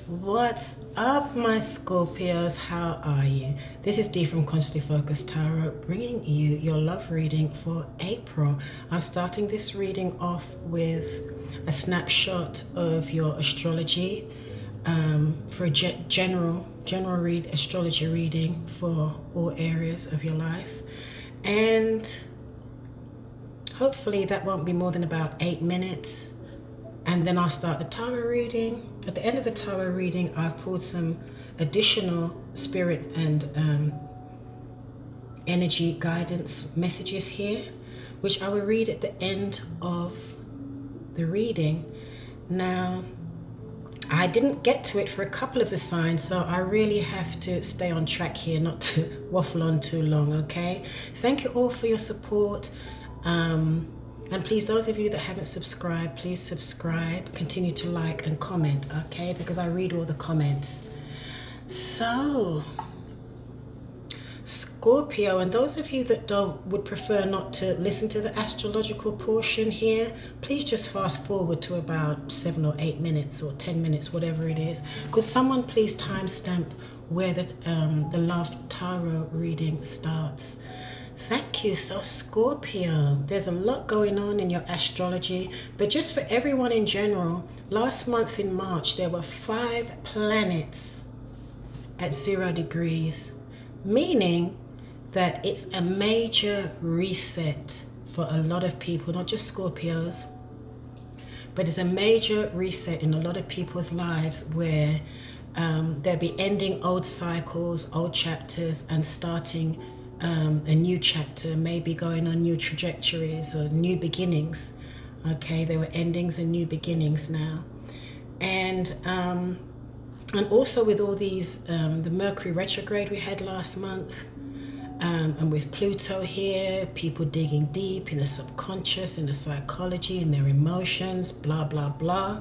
What's up, my Scorpios? How are you? This is Dee from Consciously Focused Tarot, bringing you your love reading for April. I'm starting this reading off with a snapshot of your astrology for a general astrology reading for all areas of your life, and hopefully that won't be more than about 8 minutes. And then I'll start the tarot reading. At the end of the tarot reading, I've pulled some additional spirit and energy guidance messages here, which I will read at the end of the reading. Now, I didn't get to it for a couple of the signs, so I really have to stay on track here, not to waffle on too long, okay? Thank you all for your support. And please, those of you that haven't subscribed, please subscribe, continue to like and comment, okay? Because I read all the comments. So, Scorpio, and those of you that would prefer not to listen to the astrological portion here, please just fast forward to about 7 or 8 minutes or 10 minutes, whatever it is. Could someone please timestamp where the love tarot reading starts? Thank you. So Scorpio, there's a lot going on in your astrology, but just for everyone in general, last month in March, there were 5 planets at 0 degrees, meaning that it's a major reset for a lot of people, not just Scorpios, but it's a major reset in a lot of people's lives where they'll be ending old cycles, old chapters, and starting a new chapter, maybe going on new trajectories or new beginnings. Okay, there were endings and new beginnings now. And also with all these, the Mercury retrograde we had last month, and with Pluto here, people digging deep in the subconscious, in the psychology, in their emotions, blah, blah, blah.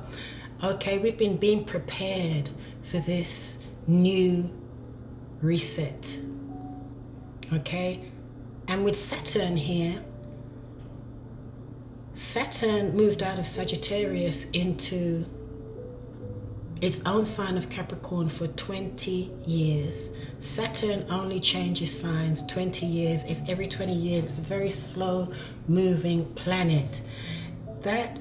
Okay, we've been being prepared for this new reset. Okay, and with Saturn here, Saturn moved out of Sagittarius into its own sign of Capricorn for 20 years. Saturn only changes signs 20 years. It's every 20 years. It's a very slow moving planet. That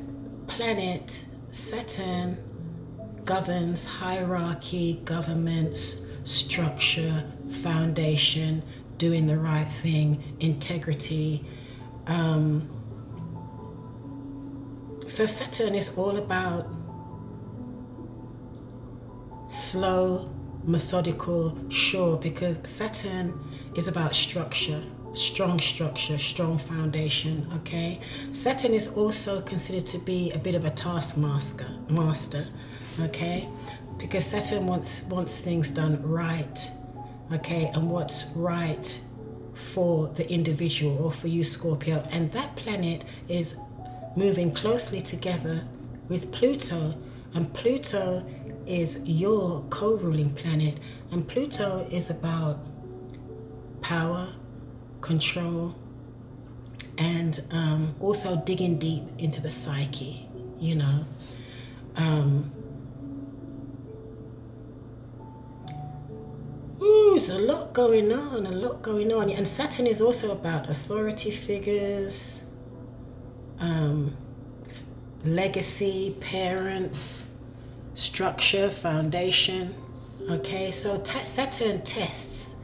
planet, Saturn, governs hierarchy, governments, structure, foundation, doing the right thing, integrity. So Saturn is all about slow, methodical, sure, because Saturn is about structure, strong foundation, okay? Saturn is also considered to be a bit of a taskmaster, okay? Because Saturn wants things done right, okay, and what's right for the individual or for you, Scorpio. And that planet is moving closely together with Pluto, and Pluto is your co-ruling planet, and Pluto is about power, control, and also digging deep into the psyche, you know. There's a lot going on, and Saturn is also about authority figures, legacy, parents, structure, foundation, okay? So Saturn tests,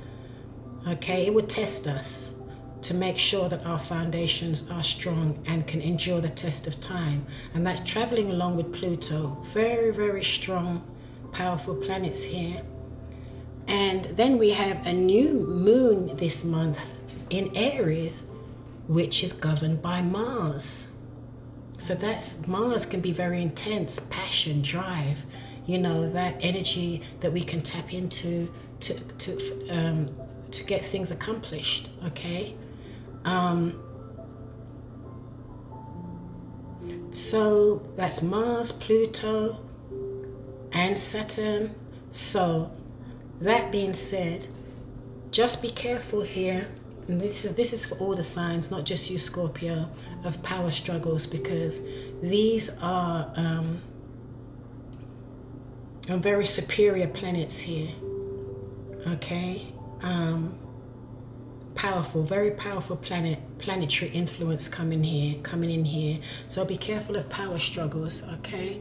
okay? It would test us to make sure that our foundations are strong and can endure the test of time, and that's traveling along with Pluto. Very, very strong, powerful planets here. And then we have a new moon this month in Aries, which is governed by Mars. So that's, Mars can be very intense, passion, drive, you know, that energy that we can tap into to get things accomplished, okay? So that's Mars, Pluto, and Saturn. So that being said, just be careful here, and this is for all the signs, not just you, Scorpio, of power struggles, because these are and very superior planets here. Okay, powerful, very powerful planetary influence coming in here. So be careful of power struggles. Okay,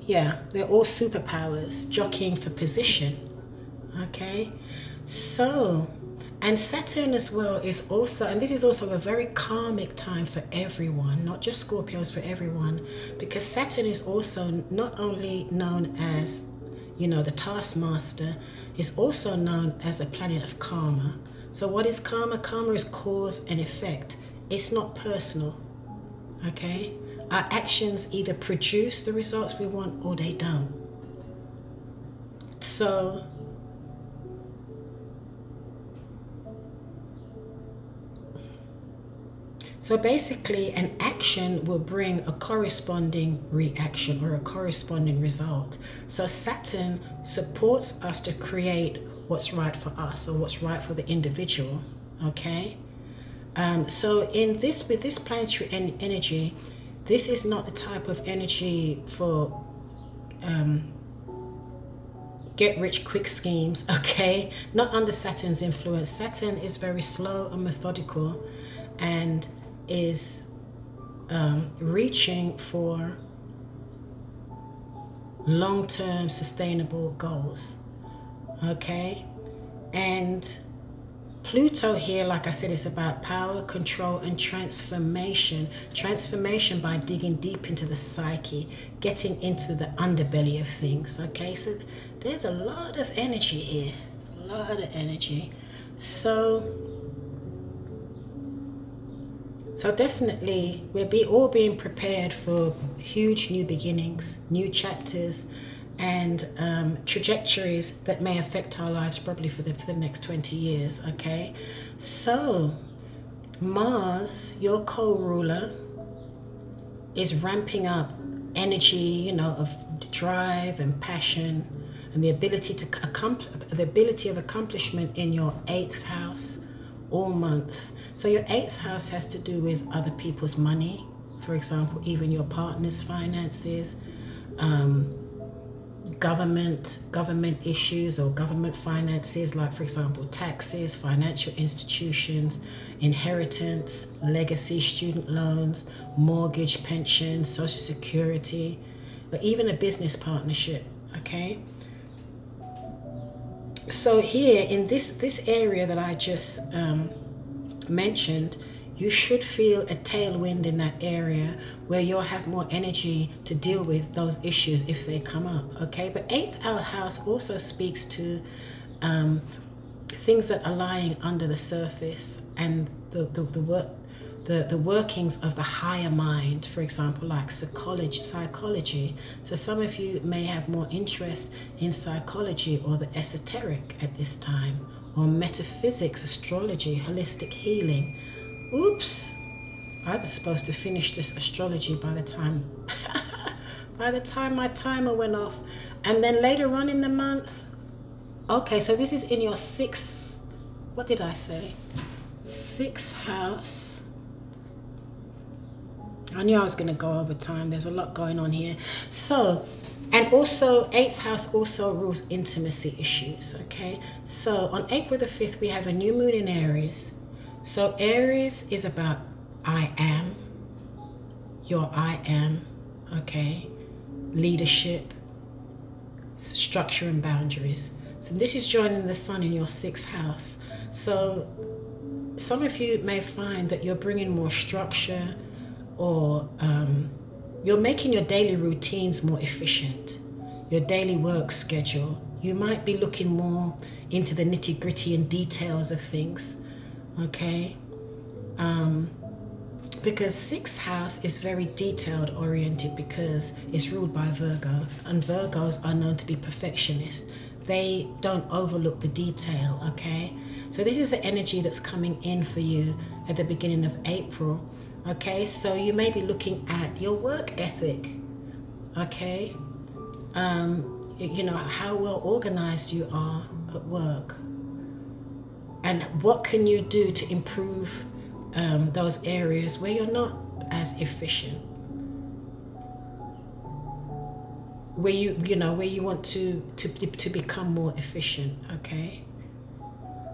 yeah, they're all superpowers jockeying for position. Okay, so, and Saturn as well is also, and this is also a very karmic time for everyone, not just Scorpios, for everyone, because Saturn is also not only known as, you know, the taskmaster, is also known as a planet of karma. So what is karma? Karma is cause and effect. It's not personal. Okay, our actions either produce the results we want or they don't. So basically, an action will bring a corresponding reaction or a corresponding result. So Saturn supports us to create what's right for us or what's right for the individual. Okay. So with this planetary energy, this is not the type of energy for get rich quick schemes. Okay, not under Saturn's influence. Saturn is very slow and methodical, and is reaching for long-term sustainable goals. Okay, and Pluto here, like I said, is about power, control, and transformation. Transformation by digging deep into the psyche, getting into the underbelly of things. Okay, so there's a lot of energy here, a lot of energy. So definitely, we're all being prepared for huge new beginnings, new chapters, and trajectories that may affect our lives probably for the next 20 years, okay? So, Mars, your co-ruler, is ramping up energy, you know, of drive and passion, and the ability of accomplishment in your 8th house all month. So your 8th house has to do with other people's money, for example, even your partner's finances, government issues or government finances, like, for example, taxes, financial institutions, inheritance, legacy, student loans, mortgage, pension, social security, or even a business partnership. Okay, so here in this area that I just mentioned, you should feel a tailwind in that area where you'll have more energy to deal with those issues if they come up. Okay, but 8th house also speaks to things that are lying under the surface and the workings of the higher mind, for example, like psychology. So some of you may have more interest in psychology or the esoteric at this time, or metaphysics, astrology, holistic healing. Oops, I was supposed to finish this astrology by the time my timer went off. And then later on in the month, okay, so this is in your 6th, what did I say? 6th house. I knew I was going to go over time. There's a lot going on here. So, and also 8th house also rules intimacy issues, okay? So on April the 5th, we have a new moon in Aries. So Aries is about I am, your I am, okay? Leadership, structure and boundaries. So this is joining the sun in your 6th house. So some of you may find that you're bringing more structure, or you're making your daily routines more efficient, your daily work schedule. You might be looking more into the nitty-gritty and details of things, okay? Because 6th house is very detailed oriented because it's ruled by Virgo, and Virgos are known to be perfectionists. They don't overlook the detail, okay? So this is the energy that's coming in for you at the beginning of April. Okay, so you may be looking at your work ethic, okay? You know, how well organized you are at work. And what can you do to improve those areas where you're not as efficient? where you want to become more efficient, okay?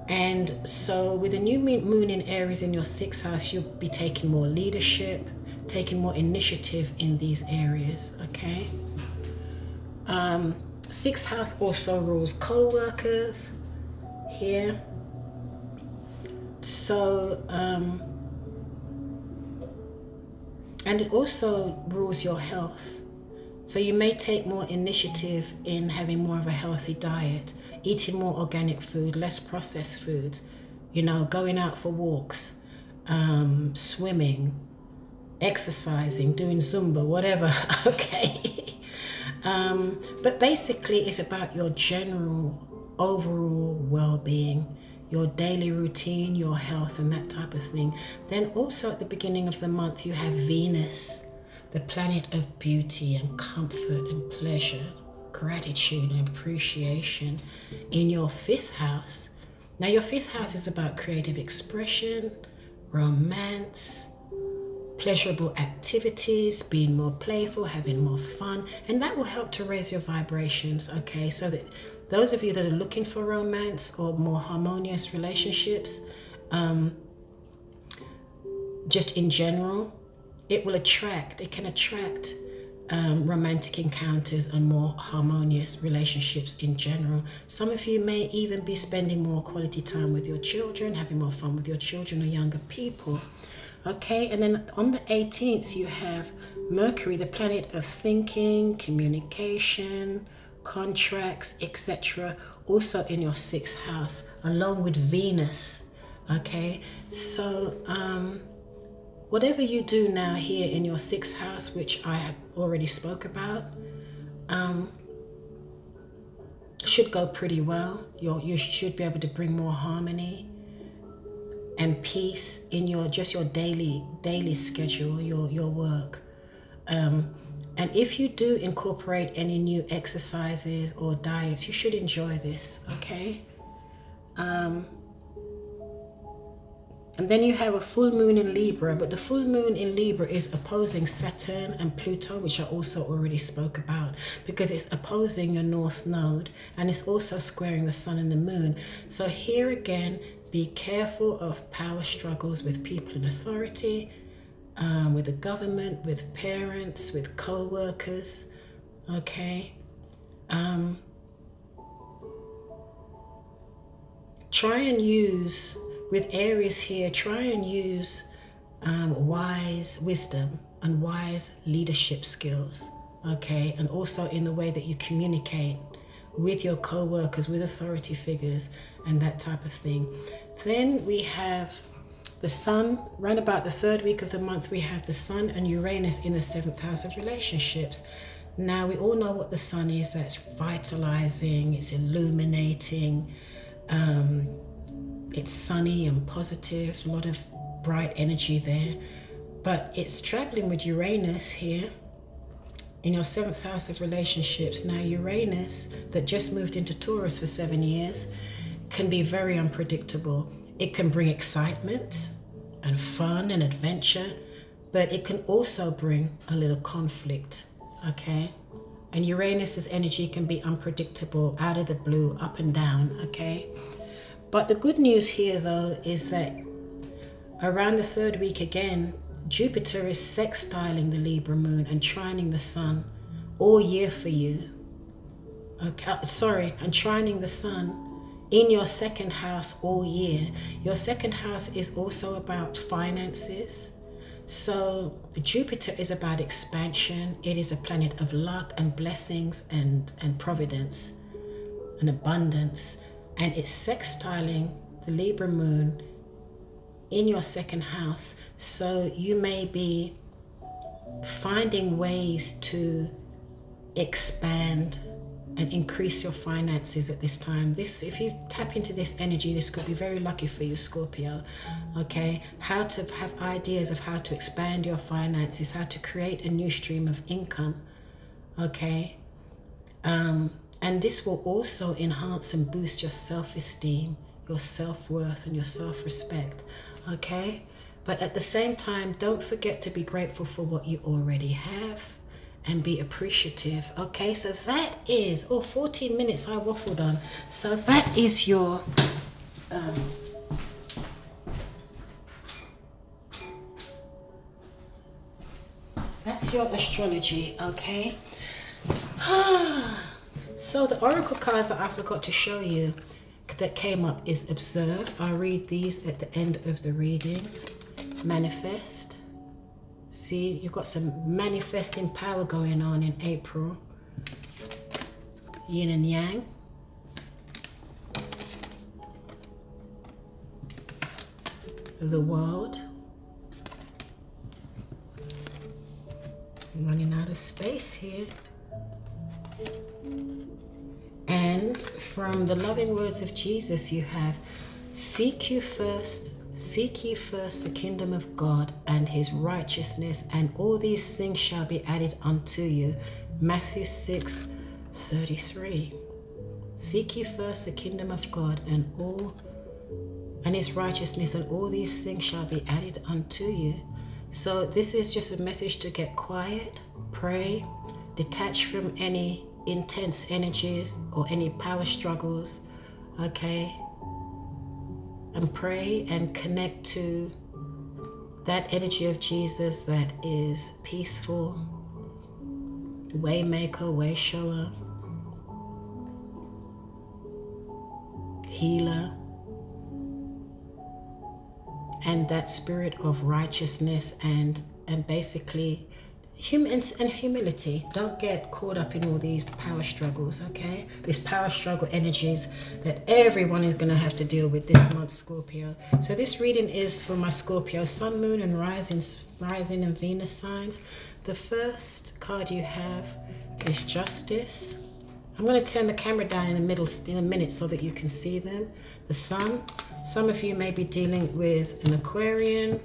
And so with the new moon in Aries in your 6th house, you'll be taking more leadership, taking more initiative in these areas, okay? 6th house also rules co-workers here. So, and it also rules your health. So you may take more initiative in having more of a healthy diet, eating more organic food, less processed foods, going out for walks, swimming, exercising, doing Zumba, whatever, okay? But basically it's about your general overall well-being, your daily routine, your health, and that type of thing. Then also at the beginning of the month, you have Venus, the planet of beauty and comfort and pleasure, gratitude and appreciation in your 5th house. Now your 5th house is about creative expression, romance, pleasurable activities, being more playful, having more fun, and that will help to raise your vibrations, okay? So that those of you that are looking for romance or more harmonious relationships, just in general, it can attract romantic encounters and more harmonious relationships in general. Some of you may even be spending more quality time with your children, having more fun with your children or younger people. Okay, and then on the 18th, you have Mercury, the planet of thinking, communication, contracts, etc., also in your 6th house, along with Venus. Okay, so whatever you do now here in your 6th house, which I have already spoke about, should go pretty well. You should be able to bring more harmony and peace in your daily schedule, your work. And if you do incorporate any new exercises or diets, you should enjoy this, okay? And then you have a full moon in Libra, but the full moon in Libra is opposing Saturn and Pluto, which I also already spoke about, because it's opposing your North Node, and it's also squaring the Sun and the Moon. So here again, be careful of power struggles with people in authority, with the government, with parents, with co-workers, okay? Try and use, with Aries here, try and use wise wisdom and wise leadership skills, okay? And also in the way that you communicate with your co-workers, with authority figures, and that type of thing. Then we have the Sun, right about the 3rd week of the month, we have the Sun and Uranus in the 7th house of relationships. Now we all know what the Sun is. That's vitalizing, it's illuminating, it's sunny and positive, a lot of bright energy there. But it's traveling with Uranus here in your 7th house of relationships. Now Uranus, that just moved into Taurus for 7 years, can be very unpredictable. It can bring excitement and fun and adventure, but it can also bring a little conflict, okay? And Uranus's energy can be unpredictable, out of the blue, up and down, okay? But the good news here though is that around the 3rd week again, Jupiter is sextiling the Libra moon and trining the Sun all year for you. Okay, and trining the Sun in your 2nd house all year. Your 2nd house is also about finances. So Jupiter is about expansion. It is a planet of luck and blessings and providence and abundance. And it's sextiling the Libra moon in your 2nd house. So you may be finding ways to expand and increase your finances at this time. If you tap into this energy, this could be very lucky for you, Scorpio, okay? How to have ideas of how to expand your finances, how to create a new stream of income, okay? And this will also enhance and boost your self-esteem, your self-worth, and your self-respect, okay? But at the same time, don't forget to be grateful for what you already have, and be appreciative. Okay, so that is 14 minutes I waffled on. So that is your that's your astrology. Okay. So the oracle cards that I forgot to show you that came up is observe. I'll read these at the end of the reading. Manifest. See, you've got some manifesting power going on in April. Yin and yang. The world. I'm running out of space here. And from the loving words of Jesus, you have, seek ye first the kingdom of God and his righteousness, and all these things shall be added unto you. Matthew 6:33. Seek ye first the kingdom of God and his righteousness, and all these things shall be added unto you. So this is just a message to get quiet, pray, detach from any intense energies or any power struggles, okay? And pray and connect to that energy of Jesus that is peaceful, waymaker, way shower, healer, and that spirit of righteousness and basically humility. Don't get caught up in all these power struggles, okay? These power struggle energies that everyone is going to have to deal with this month, Scorpio. So this reading is for my Scorpio Sun, Moon, and Rising and Venus signs. The first card you have is Justice. I'm going to turn the camera down in the middle in a minute so that you can see them. The Sun. Some of you may be dealing with an Aquarian.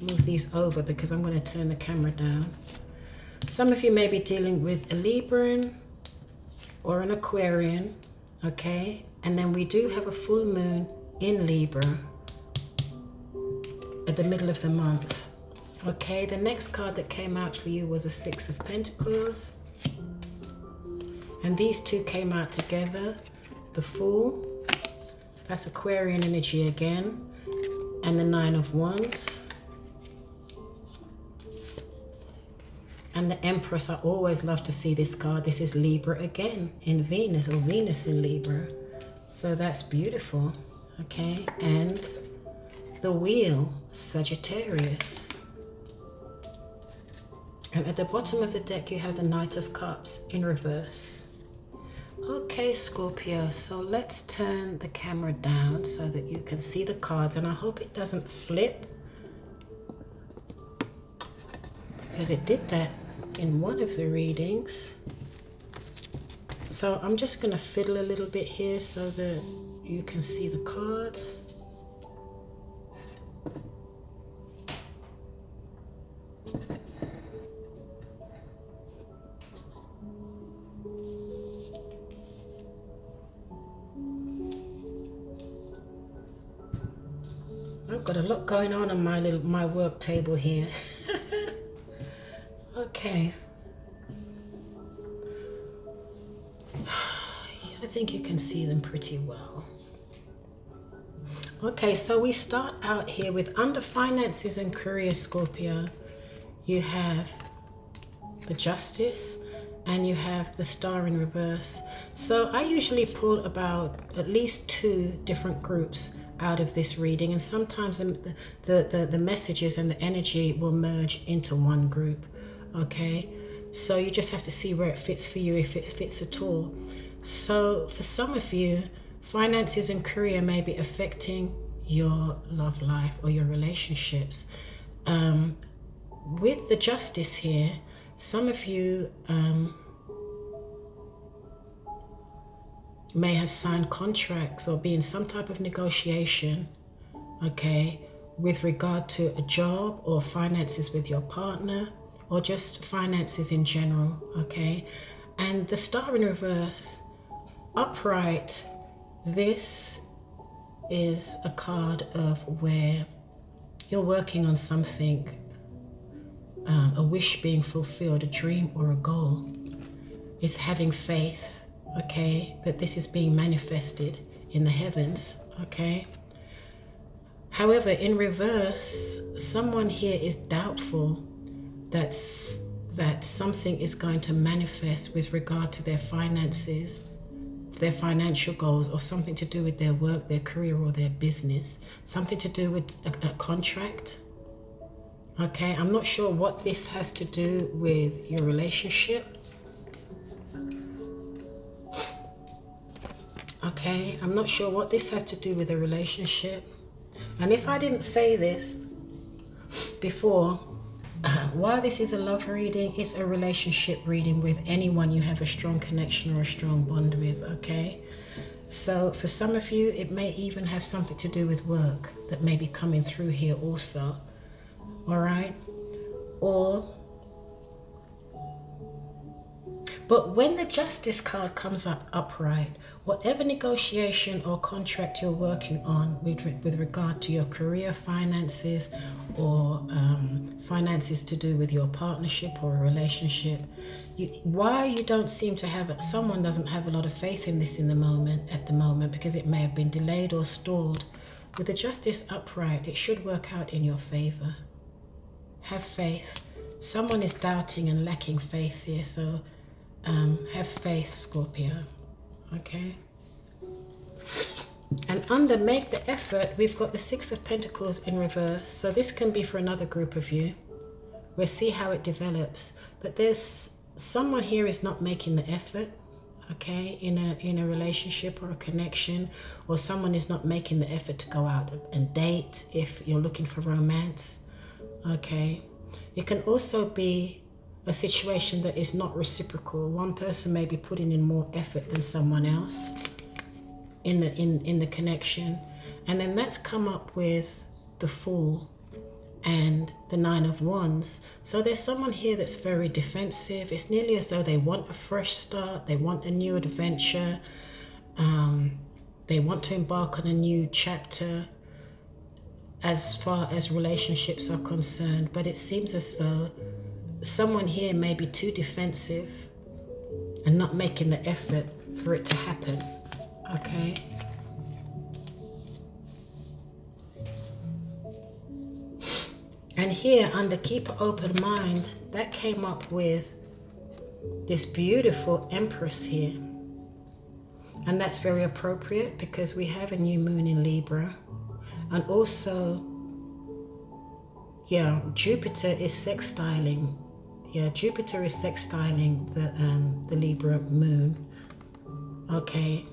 Move these over because I'm going to turn the camera down. Some of you may be dealing with a Libran or an Aquarian, okay? And then we do have a full moon in Libra at the middle of the month, okay? The next card that came out for you was a Six of Pentacles. And these two came out together. The Fool, that's Aquarian energy again, and the Nine of Wands. And the Empress, I always love to see this card. This is Libra again in Venus, or Venus in Libra. So that's beautiful, okay? And the Wheel, Sagittarius. And at the bottom of the deck, you have the Knight of Cups in reverse. Okay, Scorpio, so let's turn the camera down so that you can see the cards. And I hope it doesn't flip, because it did that in one of the readings. So I'm just going to fiddle a little bit here so that you can see the cards. I've got a lot going on my work table here. Okay. I think you can see them pretty well. Okay, so we start out here with under finances and career, Scorpio. You have the Justice and you have the Star in reverse. So I usually pull about at least 2 different groups out of this reading, and sometimes the messages and the energy will merge into one group. Okay, so you just have to see where it fits for you, if it fits at all. So for some of you, finances and career may be affecting your love life or your relationships. With the Justice here, some of you may have signed contracts or be in some type of negotiation, okay, with regard to a job or finances with your partner, or just finances in general, okay? And the Star in reverse, upright, this is a card of where you're working on something a wish being fulfilled, a dream or a goal. It's having faith, okay, that this is being manifested in the heavens, okay. However, in reverse, someone here is doubtful that something is going to manifest with regard to their finances, their financial goals, or something to do with their work, their career, or their business, something to do with a contract. Okay, I'm not sure what this has to do with your relationship. Okay, I'm not sure what this has to do with a relationship. And if I didn't say this before, while this is a love reading, it's a relationship reading with anyone you have a strong connection or a strong bond with, okay? So for some of you, it may even have something to do with work that may be coming through here also, all right? But when the Justice card comes up upright, whatever negotiation or contract you're working on with regard to your career finances or finances to do with your partnership or a relationship, why you don't seem to have it, someone doesn't have a lot of faith in this at the moment, because it may have been delayed or stalled. With the Justice upright, it should work out in your favor. Have faith. Someone is doubting and lacking faith here, so have faith, Scorpio, okay? And under make the effort, we've got the Six of Pentacles in reverse. So this can be for another group of you. We'll see how it develops. But there's someone here is not making the effort, okay, in a relationship or a connection, or someone is not making the effort to go out and date if you're looking for romance, okay? It can also be a situation that is not reciprocal. One person may be putting in more effort than someone else in the connection. And then that's come up with the Fool and the Nine of Wands. So there's someone here that's very defensive. It's nearly as though they want a fresh start. They want a new adventure. They want to embark on a new chapter as far as relationships are concerned. But it seems as though someone here may be too defensive and not making the effort for it to happen, okay? And here under keep an open mind, that came up with this beautiful Empress here. And that's very appropriate because we have a new moon in Libra. And also, yeah, Jupiter is sextiling. Yeah, Jupiter is sextiling the Libra moon, okay,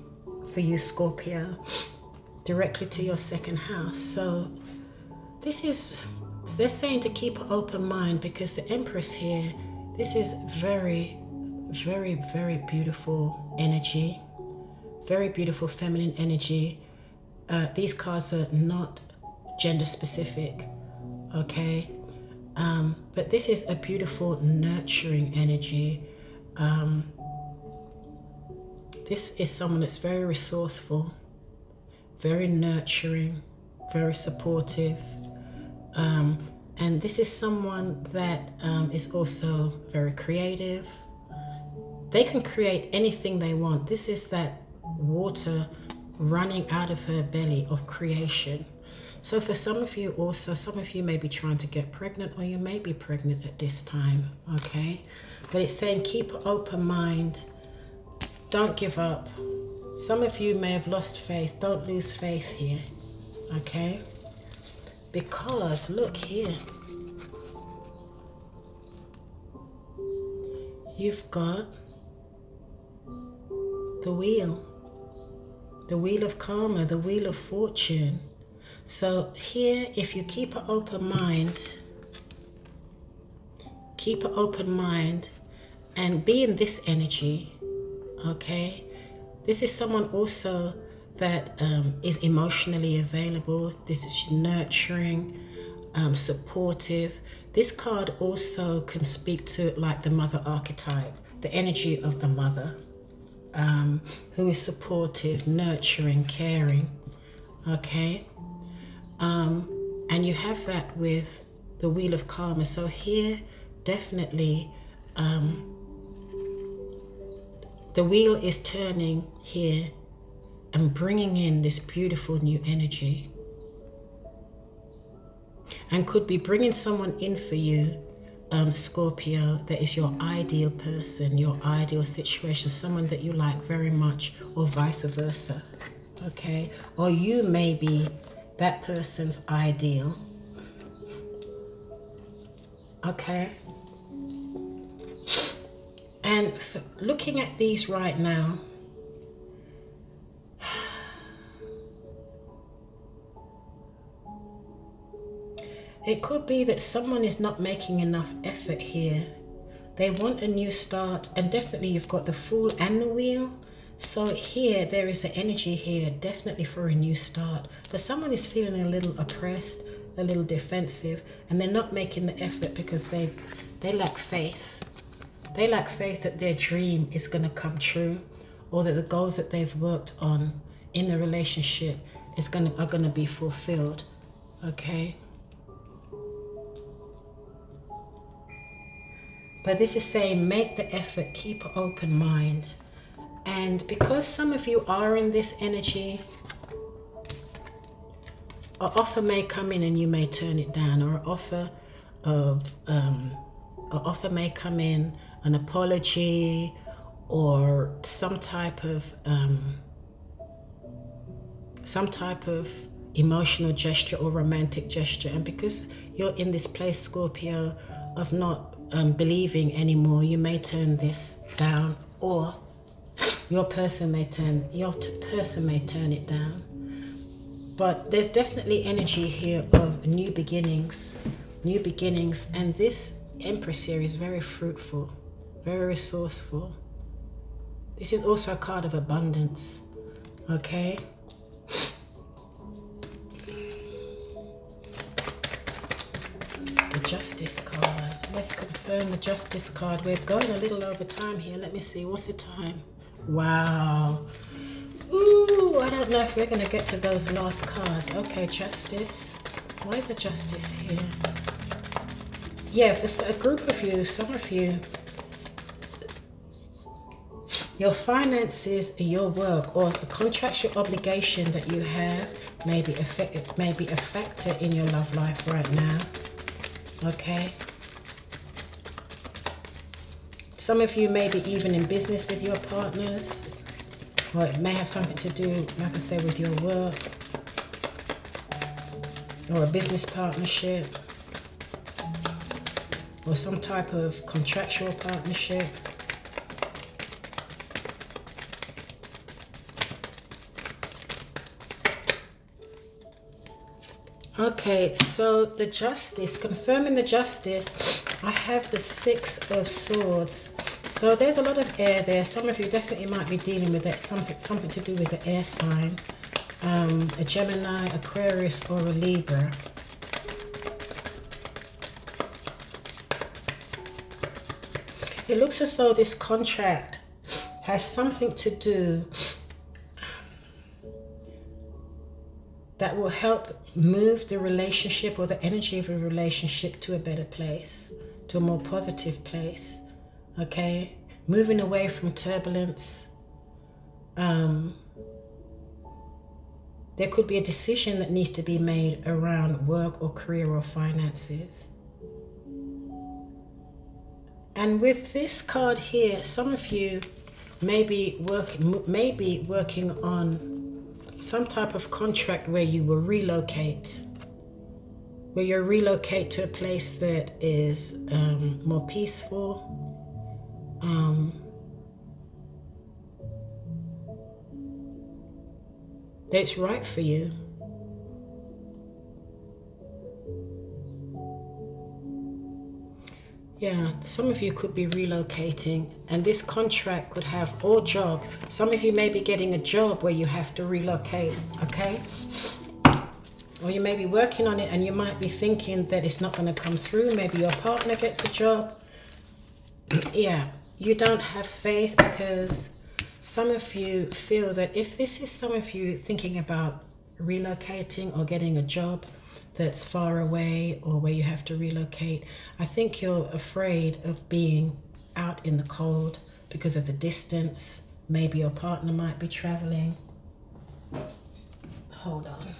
for you, Scorpio, directly to your second house. So this is, they're saying to keep an open mind because the Empress here, this is very, very, very beautiful energy, very beautiful feminine energy. These cards are not gender specific, okay? But this is a beautiful nurturing energy. This is someone that's very resourceful, very nurturing, very supportive. And this is someone that is also very creative. They can create anything they want. This is that water running out of her belly of creation. So for some of you also, some of you may be trying to get pregnant, or you may be pregnant at this time, okay? But it's saying keep an open mind, don't give up. Some of you may have lost faith, don't lose faith here, okay? Because look here, you've got the wheel of karma, the wheel of fortune. So here, if you keep an open mind and be in this energy, okay? This is someone also that is emotionally available. This is nurturing, supportive. This card also can speak to like the mother archetype, the energy of a mother who is supportive, nurturing, caring, okay? And you have that with the wheel of karma. So here definitely the wheel is turning here and bringing in this beautiful new energy, and could be bringing someone in for you, Scorpio, that is your ideal person, your ideal situation, someone that you like very much, or vice versa, okay? Or you may be that person's ideal, okay? And looking at these right now, it could be that someone is not making enough effort here. They want a new start, and definitely you've got the Fool and the Wheel. So here, there is an energy here, definitely for a new start. But someone is feeling a little oppressed, a little defensive, and they're not making the effort because they lack faith. They lack faith that their dream is going to come true, or that the goals that they've worked on in the relationship are going to be fulfilled, okay? But this is saying, make the effort, keep an open mind. And because some of you are in this energy, an offer may come in and you may turn it down, or an offer may come in, an apology, or some type of emotional gesture or romantic gesture. And because you're in this place, Scorpio, of not believing anymore, you may turn this down, or your person may turn it down. But there's definitely energy here of new beginnings, and this Empress here is very fruitful, very resourceful. This is also a card of abundance, okay? The Justice card. Let's confirm the Justice card. We're going a little over time here. Let me see. What's the time? Wow. Ooh, I don't know if we're going to get to those last cards. Okay, Justice. Why is the Justice here? Yeah, for a group of you, some of you, your finances, your work, or a contractual obligation that you have may be a factor in your love life right now. Okay. Some of you may be even in business with your partners, or it may have something to do, like I say, with your work, or a business partnership, or some type of contractual partnership. Okay, so the Justice, confirming the Justice, I have the Six of Swords. So there's a lot of air there. Some of you definitely might be dealing with that, something to do with the air sign. A Gemini, Aquarius, or a Libra. It looks as though this contract has something to do that will help move the relationship or the energy of a relationship to a better place, to a more positive place, okay? Moving away from turbulence. There could be a decision that needs to be made around work or career or finances. And with this card here, some of you may be working on some type of contract where you will relocate, where you relocate to a place that is more peaceful, that it's right for you. Yeah, some of you could be relocating, and this contract could have, or job. Some of you may be getting a job where you have to relocate, okay? Or you may be working on it and you might be thinking that it's not going to come through. Maybe your partner gets a job. Yeah, you don't have faith because some of you feel that if this is some of you thinking about relocating or getting a job, that's far away or where you have to relocate. I think you're afraid of being out in the cold because of the distance. Maybe your partner might be traveling. Hold on.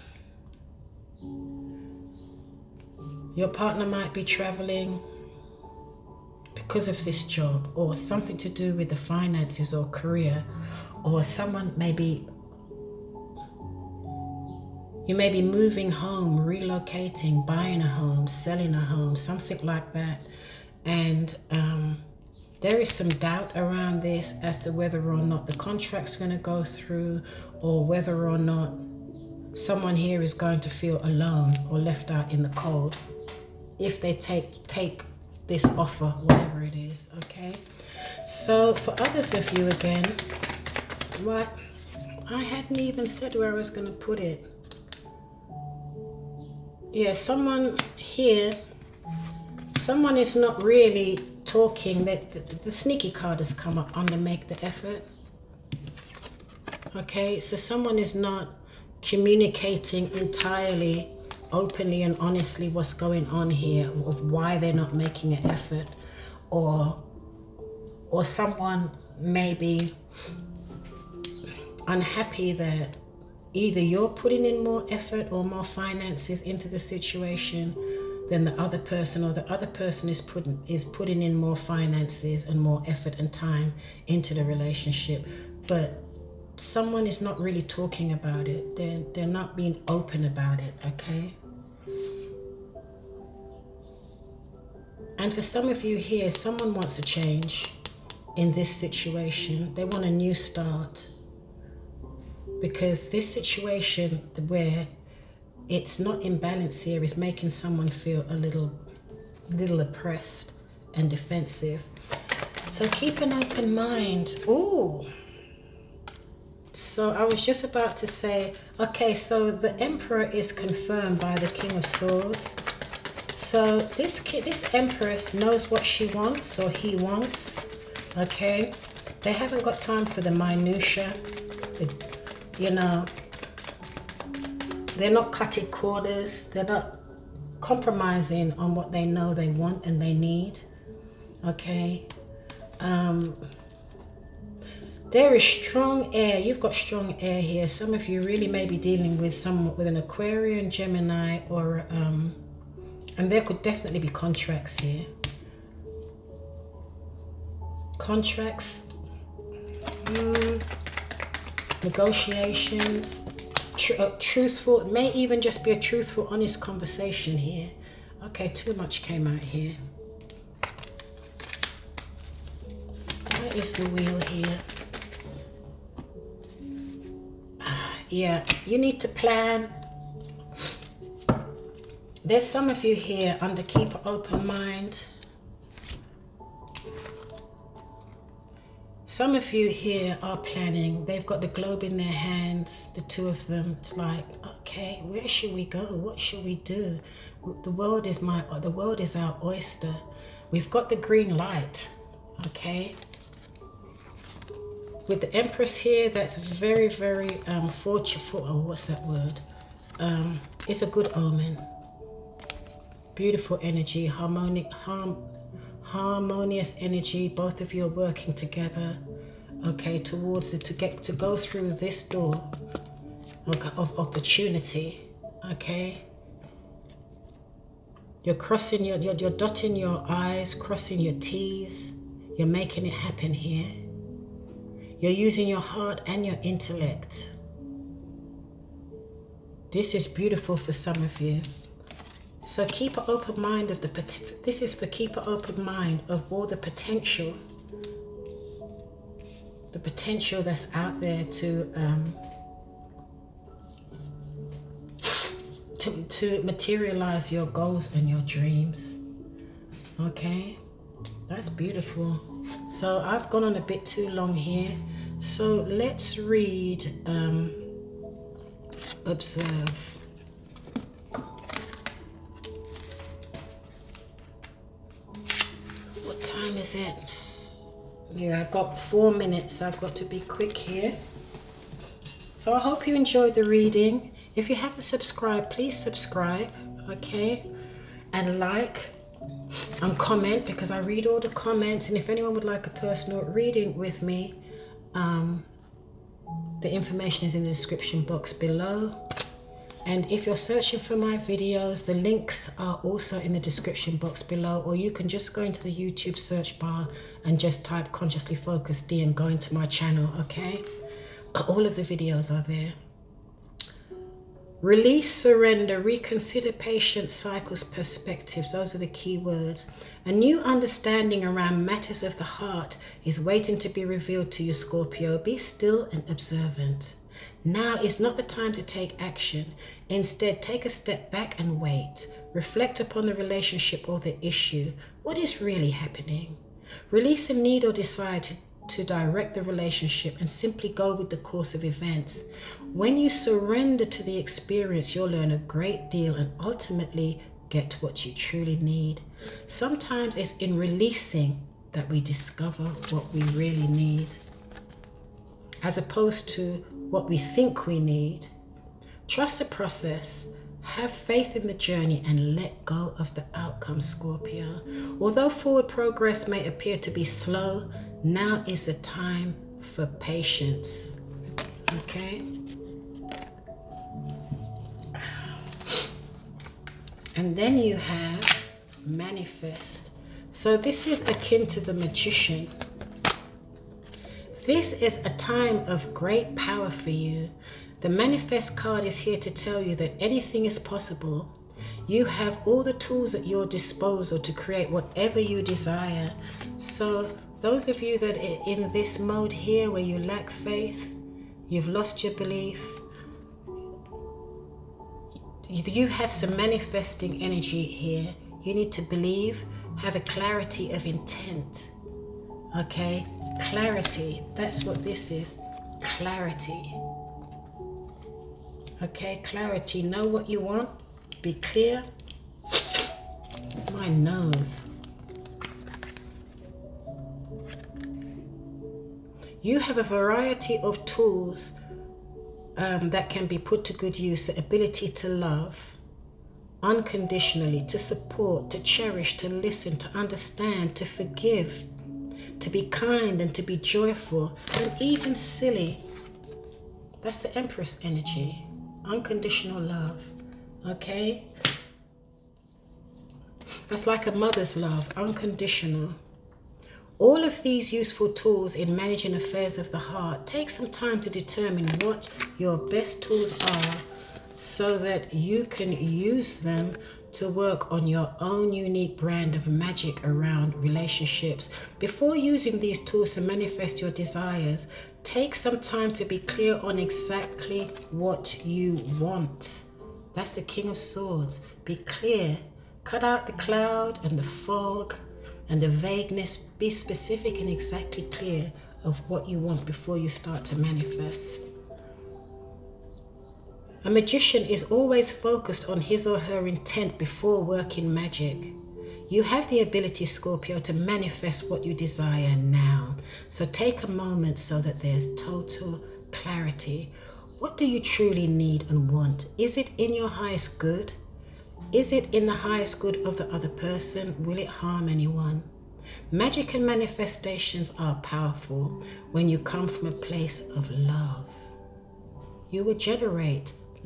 Your partner might be traveling because of this job, or something to do with the finances or career, or someone maybe, you may be moving home, relocating, buying a home, selling a home, something like that. And there is some doubt around this as to whether or not the contract's going to go through, or whether or not someone here is going to feel alone or left out in the cold if they take this offer, whatever it is, okay? So for others of you again, right, I hadn't even said where I was going to put it. Yeah, someone here, someone is not really talking. That the sneaky card has come up under make the effort. Okay, so someone is not communicating entirely openly and honestly what's going on here, of why they're not making an effort, or someone may be unhappy that either you're putting in more effort or more finances into the situation than the other person, or the other person is putting in more finances and more effort and time into the relationship, but someone is not really talking about it. They're not being open about it, okay? And for some of you here, someone wants a change in this situation. They want a new start, because this situation where it's not in balance here is making someone feel a little oppressed and defensive. So keep an open mind. Ooh. So I was just about to say, okay, so the Emperor is confirmed by the King of Swords. So this Empress knows what she wants, or he wants, okay? They haven't got time for the minutiae, you know. They're not cutting corners. They're not compromising on what they know they want and they need, okay? There is strong air. You've got strong air here. Some of you really may be dealing with someone with an Aquarian, Gemini, or and there could definitely be contracts here. Contracts, negotiations, truthful. It may even just be a truthful, honest conversation here. Okay, too much came out here. Where is the wheel here? Yeah, you need to plan. There's some of you here under keep an open mind. Some of you here are planning. They've got the globe in their hands, the two of them. It's like, okay, where should we go? What should we do? The world is our oyster. We've got the green light, okay? With the Empress here, that's very, very fortunate. Oh, what's that word? It's a good omen. Beautiful energy, harmonious energy. Both of you are working together, okay, towards to go through this door of opportunity, okay. You're crossing you're dotting your I's, crossing your T's. You're making it happen here. You're using your heart and your intellect. This is beautiful for some of you. So keep an open mind of this is for keep an open mind of all the potential that's out there to materialize your goals and your dreams. Okay, that's beautiful. So I've gone on a bit too long here. So let's read, observe. What time is it? Yeah, I've got 4 minutes. I've got to be quick here. So I hope you enjoyed the reading. If you haven't subscribed, please subscribe. okay? And like and comment, because I read all the comments. And if anyone would like a personal reading with me, the information is in the description box below. And if you're searching for my videos, the links are also in the description box below, or you can just go into the YouTube search bar and just type Consciously Focused D and go into my channel, okay? All of the videos are there. Release, surrender, reconsider, patience, cycles, perspectives. Those are the key words. A new understanding around matters of the heart is waiting to be revealed to you, Scorpio. Be still and observant. Now is not the time to take action. Instead, take a step back and wait. Reflect upon the relationship or the issue. What is really happening? Release a need or desire to direct the relationship and simply go with the course of events. When you surrender to the experience, you'll learn a great deal and ultimately get what you truly need. Sometimes it's in releasing that we discover what we really need, as opposed to what we think we need. Trust the process, have faith in the journey, and let go of the outcome, Scorpio. Although forward progress may appear to be slow, now is the time for patience, okay? And then you have manifest. So this is akin to the Magician. This is a time of great power for you. The manifest card is here to tell you that anything is possible. You have all the tools at your disposal to create whatever you desire. So those of you that are in this mode here where you lack faith, you've lost your belief, you have some manifesting energy here. You need to believe, have a clarity of intent. Okay, clarity, that's what this is, clarity. Okay, clarity, know what you want, be clear. My nose. You have a variety of tools that can be put to good use. The ability to love unconditionally, to support, to cherish, to listen, to understand, to forgive, to be kind and to be joyful, and even silly. That's the Empress energy. Unconditional love, okay? That's like a mother's love, unconditional. All of these useful tools in managing affairs of the heart. Take some time to determine what your best tools are so that you can use them to work on your own unique brand of magic around relationships. Before using these tools to manifest your desires, take some time to be clear on exactly what you want. That's the King of Swords. Be clear. Cut out the cloud and the fog and the vagueness. Be specific and exactly clear of what you want before you start to manifest. A magician is always focused on his or her intent before working magic. You have the ability, Scorpio, to manifest what you desire now. So take a moment so that there's total clarity. What do you truly need and want? Is it in your highest good? Is it in the highest good of the other person? Will it harm anyone? Magic and manifestations are powerful when you come from a place of love. You will generate